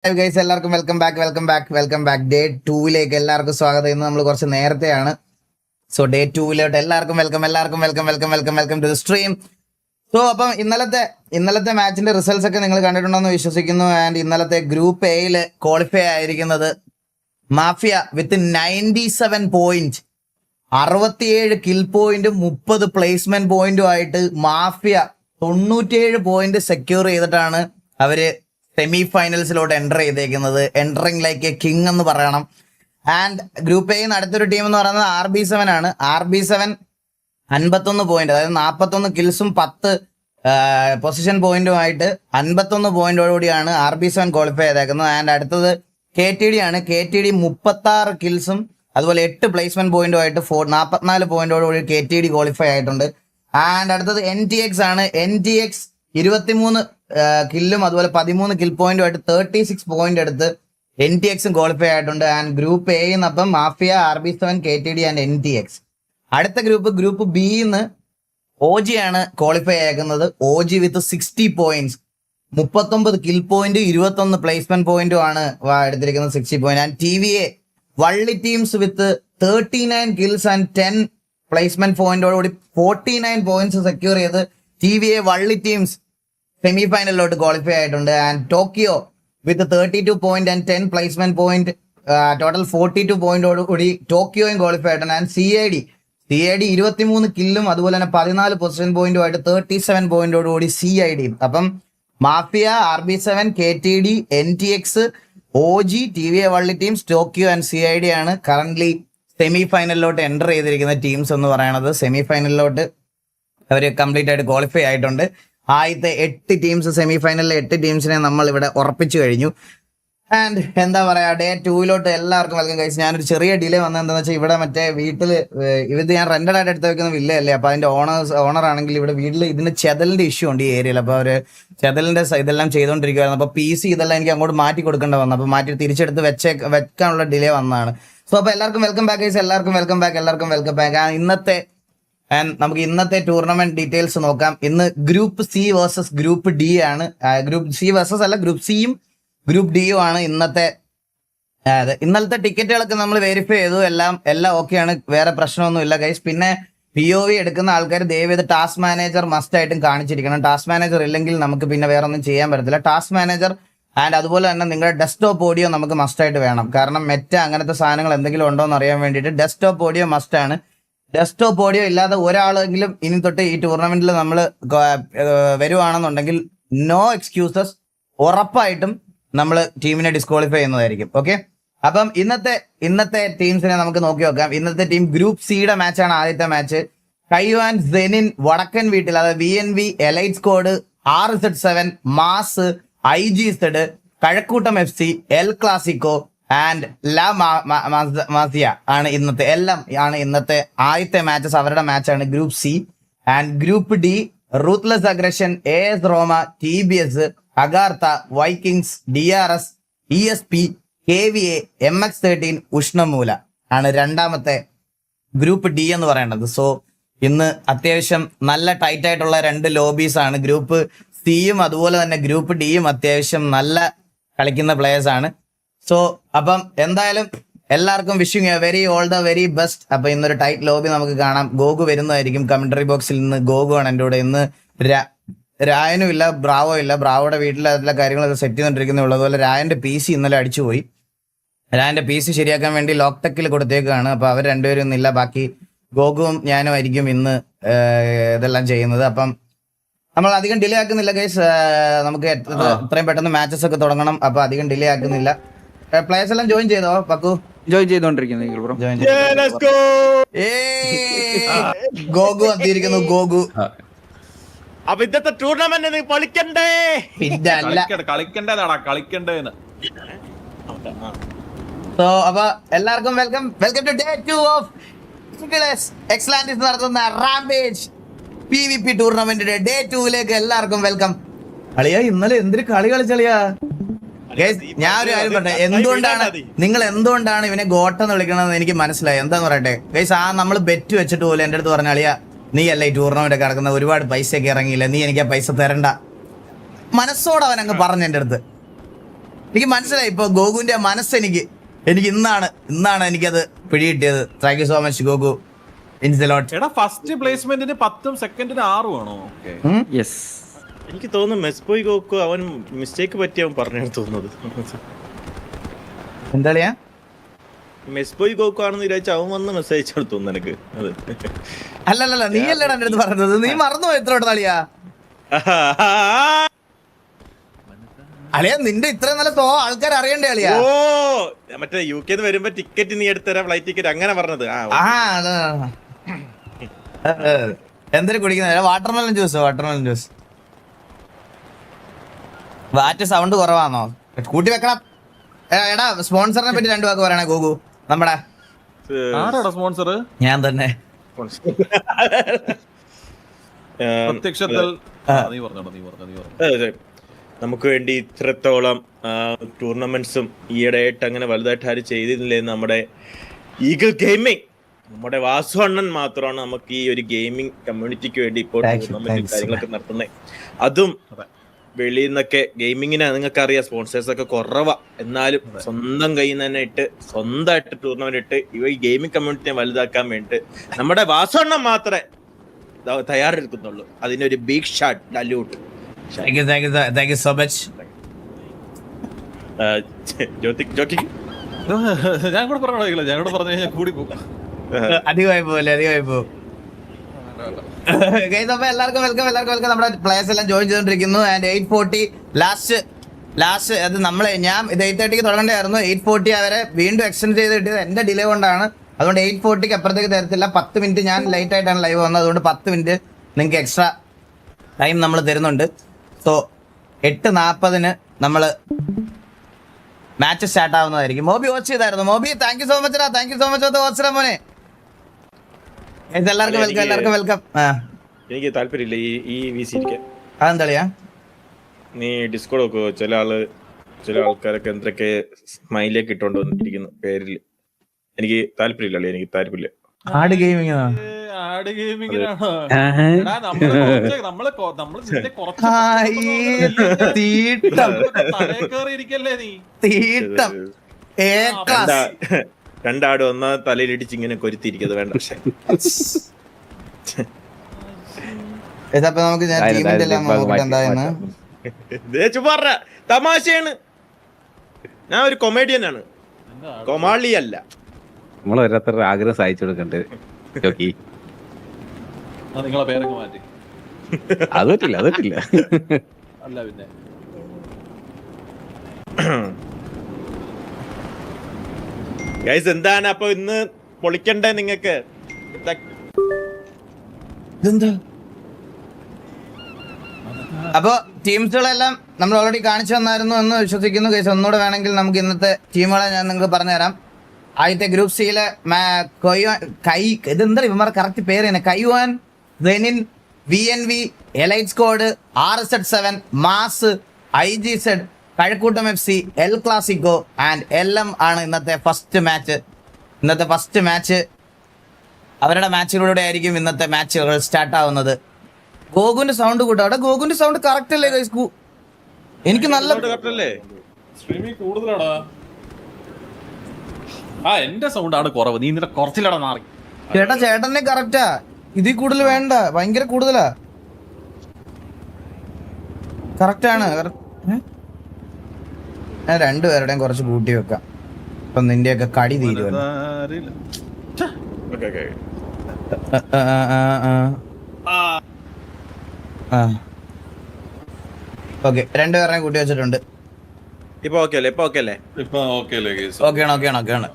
Guys എല്ലാവർക്കും welcome back day 2 എല്ലാവർക്കും സ്വാഗതം. ഇന്ന് നമ്മൾ കുറച്ച് നേരത്തെയാണ്. സോ ഡേ 2 എല്ലാവർക്കും welcome to the stream. So അപ്പം ഇന്നലത്തെ മാച്ചിന്റെ റിസൾട്ട്സ് ഒക്കെ നിങ്ങൾ കണ്ടിട്ടുണ്ടെന്ന് വിശ്വസിക്കുന്നു. ആൻഡ് ഇന്നലത്തെ ഗ്രൂപ്പ് എയിൽ ക്വാളിഫൈ ആയിരിക്കുന്നത് മാഫിയ വിത്ത് 97 പോയിന്റ്, 67 കിൽ പോയിന്റും 30 പ്ലേസ്മെന്റ് പോയിന്റും ആയിട്ട് മാഫിയ 97 പോയിന്റ് സെക്യൂർ ചെയ്തിട്ടാണ് അവര് സെമി ഫൈനൽസിലോട്ട് എൻ്റർ ചെയ്തേക്കുന്നത്. എൻ്ററിങ് ലൈക്ക് എ കിങ് എന്ന് പറയണം. ആൻഡ് ഗ്രൂപ്പ് എയിൽ അടുത്തൊരു ടീം എന്ന് പറയുന്നത് RB7 ആണ്. RB7 51 പോയിന്റ്, അതായത് 41 കിൽസും 10 പൊസിഷൻ പോയിന്റുമായിട്ട് 51 പോയിന്റോടുകൂടിയാണ് RB7 ക്വാളിഫൈ ചെയ്തേക്കുന്നത്. ആൻഡ് അടുത്തത് KTD ആണ്. KTD 36 കിൽസും അതുപോലെ 8 പ്ലേസ്മെന്റ് പോയിന്റുമായിട്ട് 44 പോയിന്റോടുകൂടി KTD ക്വാളിഫൈ ആയിട്ടുണ്ട്. ആൻഡ് അടുത്തത് NTX ആണ്. NTX 23 കില്ലും അതുപോലെ 13 കിൽ പോയിന്റുമായിട്ട് 36 പോയിന്റ് എടുത്ത് NTXും ക്വാളിഫൈ ആയിട്ടുണ്ട്. ആൻഡ് ഗ്രൂപ്പ് എ അപ്പം mafia, RB7, KTD and NTX. അടുത്ത ഗ്രൂപ്പ് ബി ന്ന് OG ആണ് ക്വാളിഫൈ ആക്കുന്നത്. OG വിത്ത് 60 പോയിന്റ്സ്, 39 കിൽ പോയിന്റ്, 21 പ്ലേസ്മെന്റ് പോയിന്റും ആണ് എടുത്തിരിക്കുന്നത്, 60 പോയിന്റ്. ആൻഡ് TVA വള്ളി teams with 39 kills and 10 placement പോയിന്റോടുകൂടി 49 പോയിന്റ്സ് സെക്യൂർ ചെയ്ത് TVA വള്ളി ടീംസ് സെമി ഫൈനലിലോട്ട് ക്വാളിഫൈ ആയിട്ടുണ്ട്. And Tokyo with 32 point and 10 placement point, total 42 പോയിന്റോടുകൂടി ടോക്കിയോയും ക്വാളിഫൈ ആയിട്ടുണ്ട്. ആൻഡ് CID 23 കില്ലും അതുപോലെ തന്നെ 14 പൊസിഷൻ പോയിന്റുമായിട്ട് 37 പോയിന്റോടുകൂടി CID. അപ്പം mafia, RB7, KTD, NTX, OG, TVA വള്ളി ടീംസ്, ടോക്കിയോ ആൻഡ് CID ആണ് കറന്റ്ലി സെമി ഫൈനലിലോട്ട് എൻ്റർ ചെയ്തിരിക്കുന്ന ടീംസ് എന്ന് പറയുന്നത്. സെമി ഫൈനലിലോട്ട് അവർ കംപ്ലീറ്റ് ആയിട്ട് ക്വാളിഫൈ ആയിട്ടുണ്ട്. ആദ്യത്തെ 8 ടീംസ്, സെമി ഫൈനലിലെ 8 ടീംസിനെ നമ്മൾ ഇവിടെ ഉറപ്പിച്ചു കഴിഞ്ഞു. ആൻഡ് എന്താ പറയാ, ഡേ 2 എല്ലാവർക്കും വെൽക്കം ഗൈസ്. ഞാനൊരു ചെറിയ ഡിലേ വന്നത് എന്താണെന്ന് വെച്ചാൽ ഇവിടെ മറ്റേ വീട്ടിൽ ഇത് ഞാൻ റെന്റഡ് ആയിട്ട് എടുത്ത് വെക്കുന്ന വില്ലയല്ലേ. അപ്പോൾ അതിന്റെ ഓണർ ആണെങ്കിൽ ഇവിടെ വീട്ടിൽ ഇതിന്റെ ചെതലിന്റെ ഇഷ്യൂ ഉണ്ട് ഈ ഏരിയയിൽ. അപ്പോൾ അവർ ചെതലിന്റെ ഇതെല്ലാം ചെയ്തുകൊണ്ടിരിക്കുകയായിരുന്നു. അപ്പോൾ PC ഇതെല്ലാം എനിക്ക് അങ്ങോട്ട് മാറ്റി കൊടുക്കേണ്ട വന്നു. അപ്പോൾ മാറ്റി തിരിച്ചെടുത്ത് വെക്കാനുള്ള ഡിലേ വന്നതാണ്. സോ അപ്പോൾ എല്ലാവർക്കും വെൽക്കം ബാക്ക് ഗൈസ്, എല്ലാവർക്കും വെൽക്കം ബാക്ക്. ഇന്നത്തെ നമുക്ക് ഇന്നത്തെ ടൂർണമെന്റ് ഡീറ്റെയിൽസ് നോക്കാം. ഇന്ന് group C versus group D ആണ്. ഗ്രൂപ്പ് C വേഴ്സസ് അല്ല, ഗ്രൂപ്പ് Cയും ഗ്രൂപ്പ് Dയും ആണ് ഇന്നലത്തെ ടിക്കറ്റുകളൊക്കെ നമ്മൾ വെരിഫൈ ചെയ്തു. എല്ലാം ഓക്കെയാണ്, വേറെ പ്രശ്നമൊന്നുമില്ല ഗൈസ്. പിന്നെ POV എടുക്കുന്ന ആൾക്കാർ ദയവേത് ടാസ്ക് മാനേജർ മസ്റ്റ് ആയിട്ടും കാണിച്ചിരിക്കണം. ടാസ്ക് മാനേജർ ഇല്ലെങ്കിൽ നമുക്ക് പിന്നെ വേറെ ഒന്നും ചെയ്യാൻ പറ്റത്തില്ല. ടാസ്ക് മാനേജർ ആൻഡ് അതുപോലെ തന്നെ നിങ്ങളുടെ ഡെസ്ക്ടോപ്പ് ഓഡിയോ നമുക്ക് മസ്റ്റ് ആയിട്ട് വേണം. കാരണം മെറ്റ അങ്ങനത്തെ സാധനങ്ങൾ എന്തെങ്കിലും ഉണ്ടോ എന്ന് അറിയാൻ വേണ്ടിയിട്ട് ഡെസ്ക്ടോപ്പ് ഓഡിയോ മസ്റ്റ് ആണ്. ഡെസ്ക്ടോപ്പ് ഓഡിയോ ഇല്ലാതെ ഒരാളെങ്കിലും ഇനി തൊട്ട് ഈ ടൂർണമെന്റിൽ നമ്മൾ വരുവാണെന്നുണ്ടെങ്കിൽ നോ എക്സ്ക്യൂസസ്, ഉറപ്പായിട്ടും നമ്മൾ ടീമിനെ ഡിസ്ക്വാളിഫൈ ചെയ്യുന്നതായിരിക്കും. ഓക്കെ, അപ്പം ഇന്നത്തെ ടീംസിനെ നമുക്ക് നോക്കി നോക്കാം. ഇന്നത്തെ ടീം ഗ്രൂപ്പ് സിയുടെ മാച്ചാണ്. ആദ്യത്തെ മാച്ച് കൈവാൻ സെനിൻ വടക്കൻ വീട്ടിൽ, അതായത് VNV, elite squad, RZ7, mass, IGZ, Kazhakkoottam FC, El Clasico and La Masia ആണ് ഇന്നത്തെ ആദ്യത്തെ മാച്ചസ്. അവരുടെ മാച്ചാണ് group C. And group D ruthless aggression, AS Roma, TBS, Agartha, Vikings, DRS, ESP, KVA, MX13, ഉഷ്ണമൂല ആണ് രണ്ടാമത്തെ ഗ്രൂപ്പ് D എന്ന് പറയുന്നത്. സോ ഇന്ന് അത്യാവശ്യം നല്ല ടൈറ്റ് ആയിട്ടുള്ള 2 ലോബീസ് ആണ്. ഗ്രൂപ്പ് Cയും അതുപോലെ തന്നെ ഗ്രൂപ്പ് Dയും അത്യാവശ്യം നല്ല കളിക്കുന്ന പ്ലേയേഴ്സ് ആണ്. സോ അപ്പം എന്തായാലും എല്ലാവർക്കും wishing very all the very best. അപ്പൊ ഇന്നൊരു ടൈറ്റ് ലോബി നമുക്ക് കാണാം. ഗോഗു വരുന്നതായിരിക്കും കമന്ററി ബോക്സിൽ നിന്ന്. ഗോഗു ആണ് എൻ്റെ കൂടെ. ഇന്ന് രായനും ഇല്ല, ബ്രാവോ ഇല്ല. ബ്രാവോയുടെ വീട്ടിൽ അതിലെ കാര്യങ്ങളൊക്കെ സെറ്റ് ചെയ്തുകൊണ്ടിരിക്കുന്നുള്ളൂ. അതുപോലെ രായന്റെ PC ഇന്നലെ അടിച്ചുപോയി. രായന്റെ PC ശരിയാക്കാൻ വേണ്ടി ലോക്ക് ടെക്കിൽ കൊടുത്തേക്കാണ്. അപ്പൊ അവർ രണ്ടുപേരും ഒന്നും ഇല്ല. ബാക്കി ഗോഗുവും ഞാനും ആയിരിക്കും ഇന്ന് ഇതെല്ലാം ചെയ്യുന്നത്. അപ്പം നമ്മൾ അധികം ഡിലേ ആക്കുന്നില്ല ഗൈസ്. നമുക്ക് എത്രയും പെട്ടെന്ന് മാച്ചസ് ഒക്കെ തുടങ്ങണം. അപ്പൊ അധികം ഡിലേ ആക്കുന്നില്ല. പ്ലേയേഴ്സ് എല്ലാം ജോയിൻ ചെയ്തോ പക്കു? ജോയിൻ ചെയ്തോണ്ടിരിക്കുന്നു. ഗോഗു എത്തിയിരിക്കുന്നു. ഗോഗു അപ്പൊ ഇന്നത്തെ ടൂർണമെന്റ് കളിക്കണ്ടേ? കളിക്കണ്ടേന്ന്. സോ അപ്പൊ എല്ലാവർക്കും വെൽക്കം ടു ഡേ 2 ഓഫ് എക്സലാൻഡിസ് നടത്തുന്ന റാംപേജ് PVP ടൂർണമെന്റിന്റെ ഡേ 2 എല്ലാവർക്കും വെൽക്കം. അളിയാ ഇന്നലെ എന്തൊരു കളി കളിച്ചളിയാ. ഞാൻ ഒരു കാര്യം പറയട്ടെ, നിങ്ങൾ എന്തുകൊണ്ടാണ് ഇവനെ ഗോട്ടെന്ന് വിളിക്കണമെന്ന് എനിക്ക് മനസ്സിലായി. എന്താന്ന് പറയട്ടെ ഗൈസ്, നമ്മൾ ബെറ്റ് വെച്ചിട്ട് പോലും എൻ്റെ അടുത്ത് പറഞ്ഞാളിയാ നീ അല്ല ഈ ടൂർണമെന്റ് ഒക്കെ നടക്കുന്ന, ഒരുപാട് പൈസയൊക്കെ ഇറങ്ങിയില്ല, നീ എനിക്ക് ആ പൈസ തരണ്ട. മനസ്സോടെ അവൻ അങ്ങ് പറഞ്ഞു എൻ്റെ അടുത്ത്. എനിക്ക് മനസ്സിലായി ഇപ്പൊ ഗോകുവിന്റെ മനസ്സ് എനിക്ക് ഇന്നാണ് എനിക്കത് പിടികിട്ടിയത്. Thank you so much Goku. എടാ ഫസ്റ്റ് പ്ലേസ്മെന്റിന് 10 സെക്കൻഡിന് 6 ആണോ? യെസ്. എനിക്ക് തോന്നുന്നു മെസ്ബോയ് ഗോക്കു അവൻ മിസ്റ്റേക്ക് പറ്റി അവൻ പറഞ്ഞു തോന്നുന്നത്. എന്താ മെസ്ബോയ് ഗോക്കു ആണെന്ന് വിചാരിച്ച അവൻ വന്ന് മെസ്സേജ് തോന്നുന്നു നിനക്ക്. അത് അല്ലല്ല നീ അല്ലടാ എന്റെ അടുത്ത് പറഞ്ഞത്. നീ മറന്നുപോയി എത്ര വട്ടം അളിയാ? അളിയാ നിന്റെ ഇത്രയും നല്ല ആൾക്കാർ അറിയണ്ടേ അളിയാ? ഓ മറ്റേ UK വരുമ്പോ ടിക്കറ്റ് നീ എടുത്തരാ, ഫ്ലൈറ്റ് ടിക്കറ്റ് അങ്ങനെ പറഞ്ഞത്. എന്തൊരു കുടിക്കുന്ന വാട്ടർമെലൻ ജ്യൂസ്. വാറ്റ് സൗണ്ട് കുറവാണോ? കൂട്ടി വെക്കണം. എടാ സ്പോൺസറിനെ പറ്റി 2 വാക്ക് പറയണേ ഗോകു. നമ്മുടെ ആരാടാ സ്പോൺസർ? ഞാൻ തന്നെ. പ്രത്യക്ഷത്തിൽ നീ പറഞ്ഞോ. നമുക്ക് വേണ്ടി ഇത്രത്തോളം ടൂർണമെന്റ്സും ഈയിടെയായിട്ട് അങ്ങനെ വലുതായിട്ട് ആരും ചെയ്തിരുന്നില്ലേ. നമ്മുടെ ഈഗിൾ ഗെയിമിംഗ്, നമ്മുടെ വാസു അണ്ണൻ മാത്രമാണ് നമുക്ക് ഈ ഒരു ഗെയിമിംഗ് കമ്മ്യൂണിറ്റിക്ക് വേണ്ടി ഇപ്പോൾ ടൂർണമെന്റും കാര്യങ്ങളൊക്കെ നടത്തുന്നത്. അതും വെളിയിൽ നിന്നൊക്കെ ഗെയിമിങ്ങിന് നിങ്ങൾക്ക് അറിയാം സ്പോൺസേഴ്സ് ഒക്കെ കുറവാ. എന്നാലും സ്വന്തം കയ്യിൽ നിന്ന് തന്നെ ഇട്ട് സ്വന്തമായിട്ട് ടൂർണമെന്റ് ഇട്ട് ഈ ഗെയിമിംഗ് കമ്മ്യൂണിറ്റിനെ വലുതാക്കാൻ വേണ്ടിട്ട് നമ്മുടെ വാസു അണ്ണൻ മാത്രമേ തയ്യാറെടുക്കുന്നുള്ളൂ. അതിനൊരു big shut ഡല്യൂട്ട്. Thank you so much. ഞാൻ കൂടെ പറഞ്ഞു കഴിഞ്ഞാൽ കൂടി പോകും. അധികമായി പോലെ അപ്പൊ എല്ലാവർക്കും വെൽക്കം. നമ്മുടെ പ്ലേയേഴ്സ് എല്ലാം ജോയിൻ ചെയ്തോണ്ടിരിക്കുന്നു. ആൻഡ് 8:40 ലാസ്റ്റ് അത് ഞാൻ ഇത് 8:30 തുടങ്ങേണ്ടതായിരുന്നു. 8:40 അവരെ വീണ്ടും എക്സ്റ്റെൻഡ് ചെയ്ത് കിട്ടിയത് എന്റെ ഡിലേ കൊണ്ടാണ്. അതുകൊണ്ട് 8:40 അപ്പുറത്തേക്ക് തരത്തില്ല. 10 മിനിറ്റ് ഞാൻ ലേറ്റ് ആയിട്ടാണ് ലൈവ് വന്നത്. അതുകൊണ്ട് 10 മിനിറ്റ് നിങ്ങൾക്ക് എക്സ്ട്രാ ടൈം നമ്മൾ തരുന്നുണ്ട്. സോ 8:40 നമ്മൾ മാച്ച് സ്റ്റാർട്ട് ആവുന്നതായിരിക്കും. മോബി വാച്ച് ചെയ്തായിരുന്നു. Moby thank you so much watch മോനെ. എല്ലാവർക്കും വെൽക്കം. എനിക്ക് താല്പര്യമില്ല ഈ VC ഇരിക്കാൻ. അതെന്താ? നീ ഡിസ്കോഡ് നോക്കോ? ചില ആൾക്കാരൊക്കെ എന്തൊക്കെ സ്മൈലേക്ക് ഇട്ടോണ്ട് വന്നിരിക്കുന്നു പേരിൽ. എനിക്ക് താല്പര്യമില്ല. ആട് ഗെയിമിംഗ് രണ്ടാട് ഒന്നാ തലയിലിടിച്ച് ഇങ്ങനെ കൊരുത്തിരിക്കുന്നത് വേണ്ട. പക്ഷെ തമാശയാണ്. ഞാൻ ഒരു കൊമേഡിയനാണ്, കൊമാളിയല്ല. നമ്മളെ ഓരോരുത്തരുടെ ആഗ്രഹം സഹായിച്ചു കൊടുക്കണ്ടേ? നിങ്ങളെ പേരൊക്കെ മാറ്റി. അത് പറ്റില്ല. അല്ല പിന്നെ ഗൈസ് എന്താണ് അപ്പൊ ഇന്ന് പൊളിക്കണ്ടേ നിങ്ങക്ക്? അപ്പൊ ടീംസുകളെല്ലാം നമ്മൾ ഓൾറെഡി കാണിച്ചു തന്നായിരുന്നു എന്ന് വിശ്വസിക്കുന്നു. ഗൈസ് ഒന്നുകൂടെ വേണമെങ്കിൽ നമുക്ക് ഇന്നത്തെ ടീമുകളെ ഞാൻ നിങ്ങൾക്ക് പറഞ്ഞുതരാം. ആദ്യത്തെ ഗ്രൂപ്പ് സിയിലെ ഇതെന്താ ഇവന്മാരുടെ കറക്റ്റ് പേര് തന്നെ? കൈവാൻ, വെനിൻ, VNV, elite squad, RZ7, mass, IGZ, Kazhakkoottam FC, El Clasico and LM ആണ് ഇന്നത്തെ ഫസ്റ്റ് മാച്ച്. അവരുടെ മാച്ചിലൂടെ ആയിരിക്കും ഇന്നത്തെ മാച്ചുകൾ സ്റ്റാർട്ട് ആവുന്നത്. ഗോകുവിന്റെ സൗണ്ട് കൂട്ടോ. അവിടെ ഗോകുവിന്റെ സൗണ്ട് കറക്റ്റ് അല്ലേ ഗൈസ്? എനിക്ക് നല്ല സ്ട്രീമിംഗ് കൂടുതലാടാ. എന്റെ സൗണ്ട് ആണ് കുറവ്. നീ നിന്റെ കുറച്ചിലടാ മാറി. ചേട്ടനെ കറക്റ്റാ. ഇതിൽ കൂടുതൽ വേണ്ട, ഭയങ്കര കൂടുതലാ. കറക്റ്റാണ്. ഞാൻ രണ്ടുപേരുടെയും കുറച്ച് കൂട്ടി വെക്കാം. ഇപ്പൊ നിന്റെയൊക്കെ കടി തീരുവല്ലോ. ഓക്കെ, രണ്ടുപേരുടെയും കൂട്ടി വെച്ചിട്ടുണ്ട്. ഇപ്പൊ ഓക്കെ അല്ലേ? ഓക്കെയാണ്.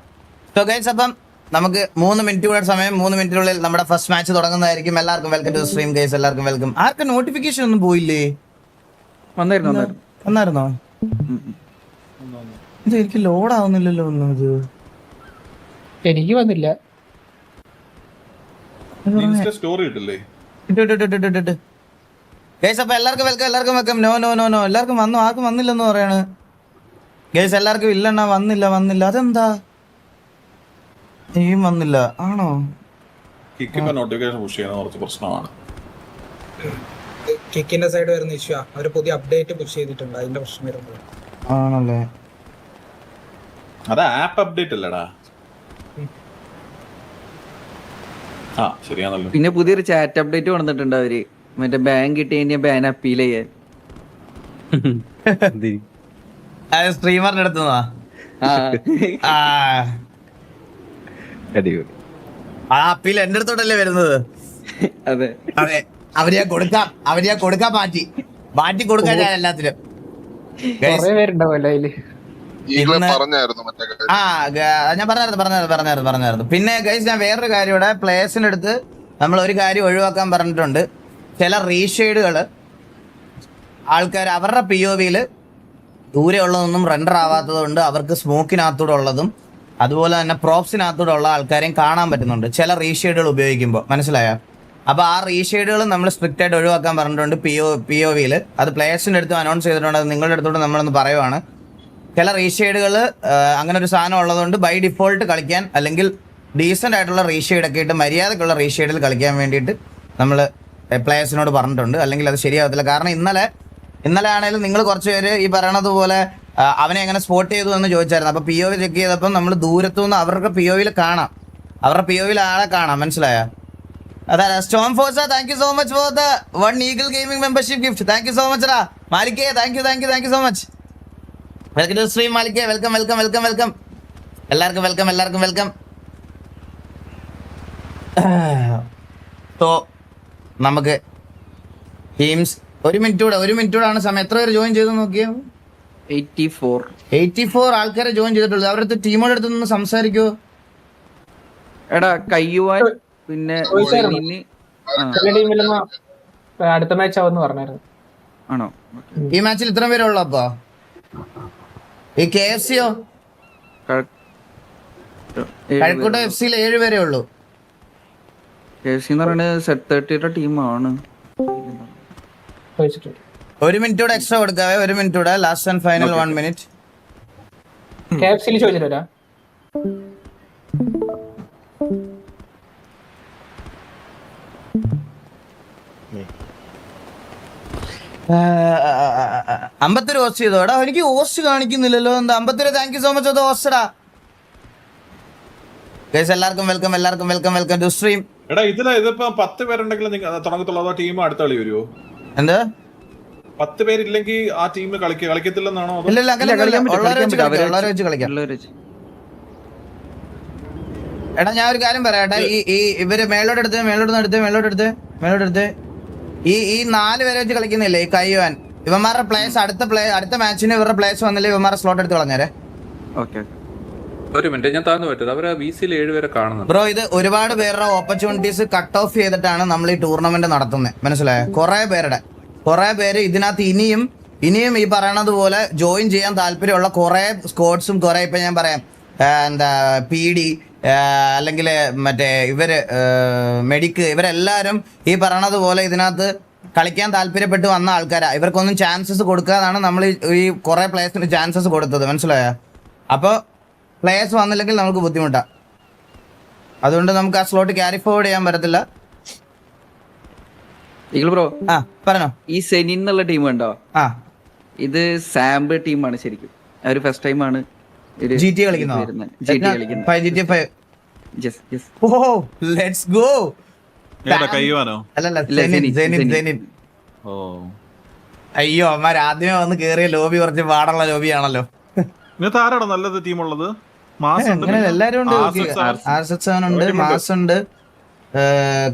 സോ ഗൈസ് അപ്പം നമുക്ക് 3 മിനിറ്റ് കൂടെ സമയം. 3 മിനിറ്റിനുള്ളിൽ നമ്മുടെ ഫസ്റ്റ് മാച്ച് തുടങ്ങുന്നതായിരിക്കും. എല്ലാവർക്കും വെൽക്കം ടു സ്ട്രീം ഗൈസ്. എല്ലാവർക്കും വെൽക്കം. ആർക്കും നോട്ടിഫിക്കേഷൻ ഒന്നും പോയില്ലേ? വന്നായിരുന്നോ? ഇത് എനിക്ക് ലോഡ് ആവുന്നില്ലല്ലോ ഒന്നും. ഇത് എനിക്ക് വന്നില്ല. ഗൈസ് അപ്പൊ എല്ലാവർക്കും വെൽക്കം. നോ എല്ലാവർക്കും വന്നു. ആർക്കും വന്നില്ലെന്ന് പറയാണ് ഗൈസ്. എല്ലാവർക്കും ഇല്ലെണ്ണ വന്നില്ല. അതെന്താ? നീയും വന്നില്ല ആണോ? നോട്ടിഫിക്കേഷൻ പുഷ് ചെയ്യുന്ന കുറച്ച് പ്രശ്നമാണ്. കിക്കിന്റെ സൈഡ് വരുന്ന ഇഷ്യൂ. അവര് പുതിയ അപ്ഡേറ്റ് പുഷ് ചെയ്തിട്ടുണ്ട്, അതിന്റെ പ്രശ്നം വരുന്നത്. ആണല്ലേ? അത് ആപ്പ് അപ്ഡേറ്റ് അല്ലടാ. ആ ശരിയാണല്ലോ. പിന്നെ പുതിയൊരു ചാറ്റ് അപ്ഡേറ്റ് വന്നിട്ടുണ്ട് അവര്, മറ്റേ ബാൻ കിട്ടി കഴിഞ്ഞാൽ ബാൻ അപ്പീൽ ചെയ്യാൻ. സ്ട്രീമറിന്റെ അടുത്തുനിന്നാ ആ അടിപൊളി. ആ അപ്പീൽ എന്റെ അടുത്തോട്ടല്ലേ വരുന്നത്. അതെ അതെ, അവര് ഞാൻ കൊടുക്കാൻ മാറ്റി കൊടുക്കാൻ ഞാൻ എല്ലാത്തിനും. Guys, കൊറേ പേരുണ്ടാവുമല്ലോ അതില്. ഇന്ന് പറഞ്ഞായിരുന്നു മറ്റേ കാര്യം. ഞാൻ പറഞ്ഞായിരുന്നു. പിന്നെ ഗൈസ് ഞാൻ വേറൊരു കാര്യം ഇവിടെ പ്ലേയേഴ്സിന്റെ അടുത്ത് നമ്മൾ ഒരു കാര്യം ഒഴിവാക്കാൻ പറഞ്ഞിട്ടുണ്ട്. ചില റീഷെയ്ഡുകൾ ആൾക്കാർ അവരുടെ POV-യിൽ ദൂരെ ഉള്ളതൊന്നും റെൻഡർ ആവാത്തത് കൊണ്ട് അവർക്ക് സ്മോക്കിനകത്തൂടെ ഉള്ളതും അതുപോലെ തന്നെ പ്രോപ്സിനകത്തൂടെ ഉള്ള ആൾക്കാരെയും കാണാൻ പറ്റുന്നുണ്ട് ചില റീഷെയ്ഡുകൾ ഉപയോഗിക്കുമ്പോൾ, മനസ്സിലായോ? അപ്പോൾ ആ റീഷെയ്ഡുകൾ നമ്മൾ സ്ട്രിക്റ്റ് ആയിട്ട് ഒഴിവാക്കാൻ പറഞ്ഞിട്ടുണ്ട് POV-യിൽ. അത് പ്ലേയേഴ്സിൻ്റെ അടുത്ത് അനൗൺസ് ചെയ്തിട്ടുണ്ട്. അത് നിങ്ങളുടെ അടുത്തോട്ട് നമ്മളൊന്ന് പറയുവാണ്. ചില റീഷെയ്ഡുകൾ അങ്ങനെ ഒരു സാധനം ഉള്ളതുകൊണ്ട് ബൈ ഡിഫോൾട്ട് കളിക്കാൻ, അല്ലെങ്കിൽ ഡീസൻ്റ് ആയിട്ടുള്ള റീഷെയ്ഡൊക്കെ ഇട്ട് മര്യാദക്കുള്ള റീഷെയ്ഡിൽ കളിക്കാൻ വേണ്ടിയിട്ട് നമ്മൾ പ്ലേയേഴ്സിനോട് പറഞ്ഞിട്ടുണ്ട്. അല്ലെങ്കിൽ അത് ശരിയാവത്തില്ല. കാരണം ഇന്നലെ ആണെങ്കിലും നിങ്ങൾ കുറച്ച് പേര് ഈ പറയണത് പോലെ അവനെ എങ്ങനെ സ്പോട്ട് ചെയ്തു എന്ന് ചോദിച്ചായിരുന്നു. അപ്പോൾ POV ചെക്ക് ചെയ്തപ്പം നമ്മൾ ദൂരത്തുനിന്ന് അവർക്ക് POV-യിൽ കാണാം, അവരുടെ POV-യിൽ ആളെ കാണാം, മനസ്സിലായോ? അതെ. Storm force, thank you so much for the 1 eagle gaming membership gift. Thank you so much റാ മാലിക്കേ. Thank you so much. Welcome to stream മാലിക്കേ. വെൽക്കം. എല്ലാവർക്കും വെൽക്കം. സോ നമുക്ക് ടീംസ് ഒരു മിനിറ്റ് കൂടെ ആണ് സമയം. എത്ര പേര് ജോയിൻ ചെയ്തു നോക്കിയോ? 84 ആൾക്കാരെ ജോയിൻ ചെയ്തിട്ടുള്ളൂ. അവരുടെ ടീമോടെ അടുത്ത് നിന്ന് സംസാരിക്കുമോ? എടാ കയ്യുവാൻ പിന്നെ സെനിന് ചില ടീമിലൊന്നും അടുത്ത മാച്ച് ആവുമെന്ന് പറഞ്ഞായിരുന്നു. ആണോ? ഈ മാച്ചിൽ ഇത്ര പേരേ ഉള്ളൂ. അപ്പൊ ഈ KFC-യോ കഴക്കൂട്ട FC-യിൽ 7 പേരേ ഉള്ളൂ. KFC എന്ന് പറയുന്നത് സെറ്റ് 30യുടെ ടീമാണ്. ചോദിച്ചിട്ടുണ്ട്. ഒരു മിനിറ്റ് കൂടെ എക്സ്ട്രാ കൊടുക്കാവേ. ഒരു മിനിറ്റ് കൂടെ. Last and final 1 minute. KFC-യിൽ ചോദിച്ചിട്ടില്ല. അമ്പത്തൊരു ഹോസ്റ്റ് ചെയ്തോടാ. എനിക്ക് ഹോസ്റ്റ് കാണിക്കുന്നില്ലല്ലോ. എന്താ അമ്പത്തൊരു? Thank you so much. അത് ഹോസ്റ്റഡാ. ഗൈസ് എല്ലാവർക്കും വെൽക്കം ടു സ്ട്രീം. എടാ ഇതിപ്പോ 10 പേരുണ്ടെങ്കിൽ തുടങ്ങത്തുള്ളൂ, അതോ ടീം അടുത്ത കളി വരുമോ? എന്താ 10 പേരില്ലെങ്കിൽ ആ ടീം കളിക്കത്തില്ലെന്നാണോ? ഇല്ല ഉള്ളവരെ വെച്ച് കളിക്കാം. എടാ ഞാൻ ഒരു കാര്യം പറയാട്ടെ. ഈ ഇവര് മേലോട്ട് എടുത്ത് ഈ 4 പേരെ വെച്ച് കളിക്കുന്നില്ലേ ഈ കയ്യുവാൻ, ഇവന്മാരുടെ പ്ലേസ് അടുത്ത മാച്ചിന് ഇവരുടെ പ്ലേസ് വന്നില്ലേ ഇവന്മാരുടെ സ്ലോട്ട് എടുത്ത് കളഞ്ഞേരെ. ഒരു മിനിറ്റ് ഞാൻ താഴ്ന്നു പറ്റും. അവര് VC-ൽ 7 പേരെ കാണുന്നുണ്ട് ബ്രോ. ഇത് ഒരുപാട് പേരുടെ ഓപ്പർച്യൂണിറ്റീസ് കട്ട് ഓഫ് ചെയ്തിട്ടാണ് നമ്മൾ ഈ ടൂർണമെന്റ് നടത്തുന്നത്, മനസ്സിലായോ? കുറെ പേര് ഇതിനകത്ത് ഇനിയും ഈ പറയണത് പോലെ ജോയിൻ ചെയ്യാൻ താല്പര്യമുള്ള കുറെ സ്കോഡ്സും കുറെ ഇപ്പൊ ഞാൻ പറയാം എന്താ PD അല്ലെങ്കിൽ മറ്റേ ഇവര് മെഡിക്ക്, ഇവരെല്ലാവരും ഈ പറയണത് പോലെ ഇതിനകത്ത് കളിക്കാൻ താല്പര്യപ്പെട്ട് വന്ന ആൾക്കാരാ. ഇവർക്കൊന്നും ചാൻസസ് കൊടുക്കാതാണ് നമ്മൾ ഈ കുറെ പ്ലേയേഴ്സിന് ചാൻസസ് കൊടുത്തത്, മനസ്സിലായോ? അപ്പോൾ പ്ലേയേഴ്സ് വന്നില്ലെങ്കിൽ നമുക്ക് ബുദ്ധിമുട്ടാണ്. അതുകൊണ്ട് നമുക്ക് ആ സ്ലോട്ട് ക്യാരി ഫോർവേഡ് ചെയ്യാൻ പറ്റത്തില്ല. ബ്രോ പറഞ്ഞോ. ഈ സെനിൻ എന്നുള്ള ടീം ഉണ്ടോ? ഇത് സാമ്പിൾ ടീമാണ് ശരിക്കും. അവര് ഫസ്റ്റ് ടൈമാണ് GTA കളിക്കുന്നോ? Let's go. കയ്യുവാനോ? അയ്യോ അമ്മാർ ആദ്യമേ വന്ന് കേറിയ ലോബി കുറച്ച് പാടുള്ള ലോബിയാണല്ലോ. ഇങ്ങനത്തെ ആരാണോ നല്ലത് ടീമുള്ളത്? എല്ലാരും ഉണ്ട്. R7 ഉണ്ട്, മാസ് ഉണ്ട്,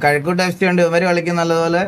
കഴക്കൂട്ട് FC ഉണ്ട്. ഇവര് കളിക്കും നല്ലതുപോലെ.